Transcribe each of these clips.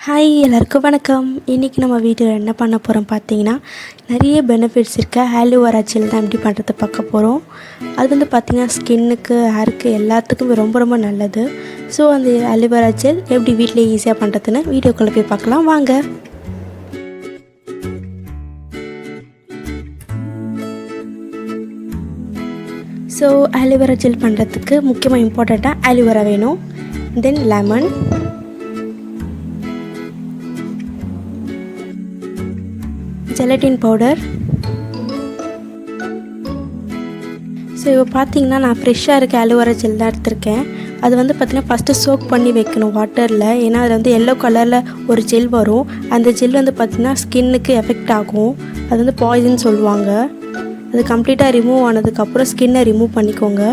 Hi எல்லாருக்கும் வணக்கம். இன்றைக்கி நம்ம வீட்டில் என்ன பண்ண போகிறோம் பார்த்தீங்கன்னா, நிறைய பெனிஃபிட்ஸ் இருக்க ஆலோவேரா ஜெல் தான் எப்படி பண்ணுறது பார்க்க போகிறோம். அது வந்து பார்த்திங்கன்னா ஸ்கின்னுக்கு, ஹேருக்கு எல்லாத்துக்கும் ரொம்ப ரொம்ப நல்லது. ஸோ அந்த ஆலோவேரா ஜெல் எப்படி வீட்டிலே ஈஸியாக பண்ணுறதுன்னு வீடியோக்குள்ளே போய் பார்க்கலாம் வாங்க. ஸோ ஆலோவேரா ஜெல் பண்ணுறதுக்கு முக்கியமாக இம்பார்ட்டண்ட்டாக ஆலோவேரா வேணும். தென் லெமன், ஜெலட்டின் பவுடர். ஸோ இப்போ பார்த்தீங்கன்னா நான் ஃப்ரெஷ்ஷாக இருக்க ஆலோவேரா ஜெல் தான் எடுத்திருக்கேன். அது வந்து பார்த்திங்கன்னா ஃபஸ்ட்டு சோக் பண்ணி வைக்கணும் வாட்டரில். ஏன்னா அதில் வந்து எல்லோ கலரில் ஒரு ஜெல் வரும். அந்த ஜெல் வந்து பார்த்திங்கன்னா ஸ்கின்னுக்கு எஃபெக்ட் ஆகும். அது வந்து பாய்சன் சொல்லுவாங்க. அது கம்ப்ளீட்டாக ரிமூவ் ஆனதுக்கப்புறம் ஸ்கின்னை ரிமூவ் பண்ணிக்கோங்க.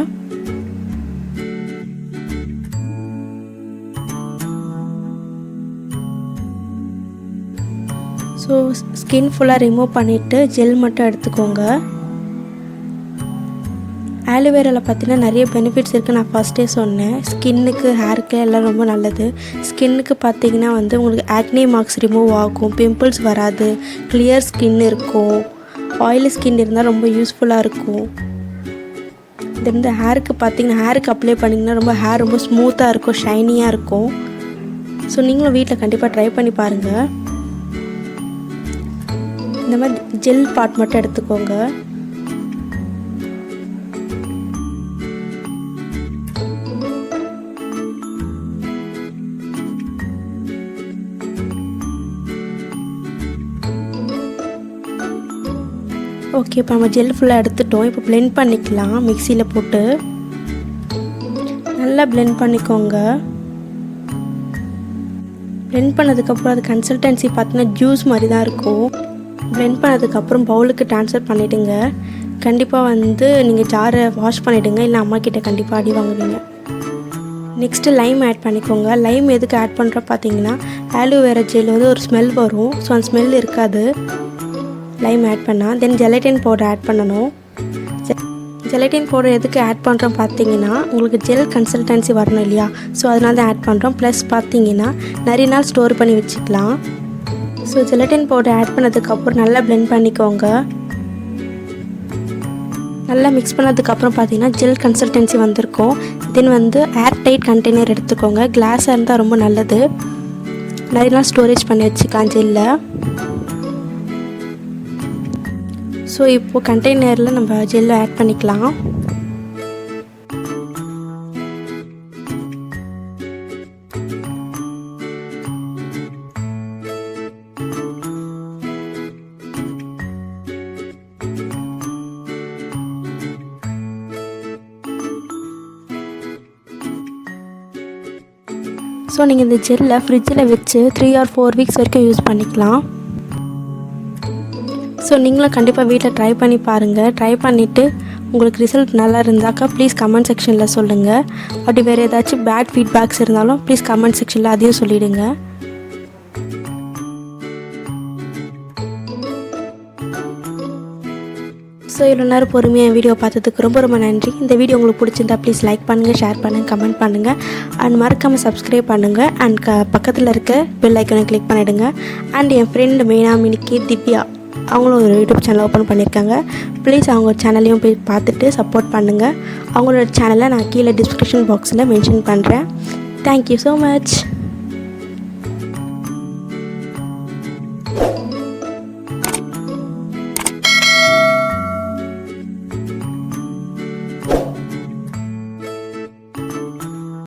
ஸோ ஸ்கின் ஃபுல்லாக ரிமூவ் பண்ணிவிட்டு ஜெல் மட்டும் எடுத்துக்கோங்க. ஆலோவேராவில் பார்த்தீங்கன்னா நிறைய பெனிஃபிட்ஸ் இருக்குது. நான் ஃபஸ்ட்டே சொன்னேன், ஸ்கின்னுக்கு, ஹேருக்கு எல்லாம் ரொம்ப நல்லது. ஸ்கின்னுக்கு பார்த்தீங்கன்னா வந்து உங்களுக்கு ஆக்னே மார்க்ஸ் ரிமூவ் ஆகும், பிம்பிள்ஸ் வராது, கிளியர் ஸ்கின் இருக்கும், ஆயிலி ஸ்கின் இருந்தால் ரொம்ப யூஸ்ஃபுல்லாக இருக்கும். இது வந்து ஹேருக்கு பார்த்தீங்கன்னா ஹேருக்கு அப்ளை பண்ணிங்கன்னா ரொம்ப ஹேர் ரொம்ப ஸ்மூத்தாக இருக்கும், ஷைனியாக இருக்கும். ஸோ நீங்களும் வீட்டில் கண்டிப்பாக ட்ரை பண்ணி பாருங்கள். இந்த மாதிரி ஜெல் பார்ட் மட்டும் எடுத்துக்கோங்க. ஓகே, இப்போ நம்ம ஜெல் ஃபுல்லாக எடுத்துட்டோம். இப்போ பிளெண்ட் பண்ணிக்கலாம். மிக்சியில் போட்டு நல்லா பிளெண்ட் பண்ணிக்கோங்க. பிளெண்ட் பண்ணதுக்கப்புறம் அது கன்சிஸ்டன்சி பார்த்தீங்கன்னா ஜூஸ் மாதிரி தான் இருக்கும். பிளெண்ட் பண்ணதுக்கப்புறம் பவுலுக்கு ட்ரான்ஸ்ஃபர் பண்ணிவிடுங்க. கண்டிப்பாக வந்து நீங்கள் ஜாரை வாஷ் பண்ணிவிடுங்க, இல்லை அம்மா கிட்டே கண்டிப்பாக அடி வாங்குவீங்க. நெக்ஸ்ட்டு லைம் ஆட் பண்ணிக்கோங்க. லைம் எதுக்கு ஆட் பண்ணுற பார்த்தீங்கன்னா ஆலோவேரா ஜெல் வந்து ஒரு ஸ்மெல் வரும். ஸோ அந்த ஸ்மெல் இருக்காது லைம் ஆட் பண்ணால். தென் ஜெலட்டின் பவுடர் ஆட் பண்ணணும். ஜெலட்டின் பவுடர் எதுக்கு ஆட் பண்ணுறோம் பார்த்தீங்கன்னா உங்களுக்கு ஜெல் கன்சிஸ்டன்சி வரணும் இல்லையா, ஸோ அதனால தான் ஆட் பண்ணுறோம். ப்ளஸ் பார்த்தீங்கன்னா நிறைய நாள் ஸ்டோர் பண்ணி வச்சுக்கலாம். ஸோ ஜெலட்டின் பவுடர் ஆட் பண்ணதுக்கப்புறம் நல்லா பிளெண்ட் பண்ணிக்கோங்க. நல்லா மிக்ஸ் பண்ணதுக்கப்புறம் பார்த்தீங்கன்னா ஜெல் கன்சிஸ்டன்சி வந்திருக்கும். தென் வந்து ஏர் டைட் கண்டெய்னர் எடுத்துக்கோங்க. கிளாஸாக இருந்தால் ரொம்ப நல்லது. நிறைய நாள் ஸ்டோரேஜ் பண்ணி வச்சுக்கலாம் ஜெல்லை. ஸோ இப்போது கண்டெய்னரில் நம்ம ஜெல்லை ஆட் பண்ணிக்கலாம். ஸோ நீங்கள் இந்த ஜெல்லை ஃப்ரிட்ஜில் வச்சு 3 or 4 வீக்ஸ் வரைக்கும் யூஸ் பண்ணிக்கலாம். ஸோ நீங்களும் கண்டிப்பாக வீட்டில் ட்ரை பண்ணி பாருங்கள். ட்ரை பண்ணிவிட்டு உங்களுக்கு ரிசல்ட் நல்லா இருந்தாக்கா ப்ளீஸ் கமெண்ட் செக்ஷனில் சொல்லுங்கள். அப்படி வேறு ஏதாச்சும் பேட் ஃபீட்பேக்ஸ் இருந்தாலும் ப்ளீஸ் கமெண்ட் செக்ஷனில் அதையும் சொல்லிவிடுங்க. ஸோ இவ்வளோ நேரம் பொறுமையாக வீடியோ பார்த்ததுக்கு ரொம்ப ரொம்ப நன்றி. இந்த வீடியோ உங்களுக்கு பிடிச்சிருந்தா ப்ளீஸ் லைக் பண்ணுங்கள், ஷேர் பண்ணுங்கள், கமெண்ட் பண்ணுங்கள், அண்ட் மறக்காமல் சப்ஸ்கிரைப் பண்ணுங்கள். அண்ட் பக்கத்தில் இருக்க பெல் ஐக்கனை கிளிக் பண்ணிவிடுங்க. அண்ட் என் ஃப்ரெண்டு மெயினாக திவ்யா, அவங்களும் ஒரு யூடியூப் சேனல் ஓப்பன் பண்ணியிருக்காங்க. ப்ளீஸ் அவங்க சேனலையும் போய் பார்த்துட்டு சப்போர்ட் பண்ணுங்கள். அவங்களோட சேனலை நான் கீழே டிஸ்கிரிப்ஷன் பாக்ஸில் மென்ஷன் பண்ணுறேன். Thank you so much.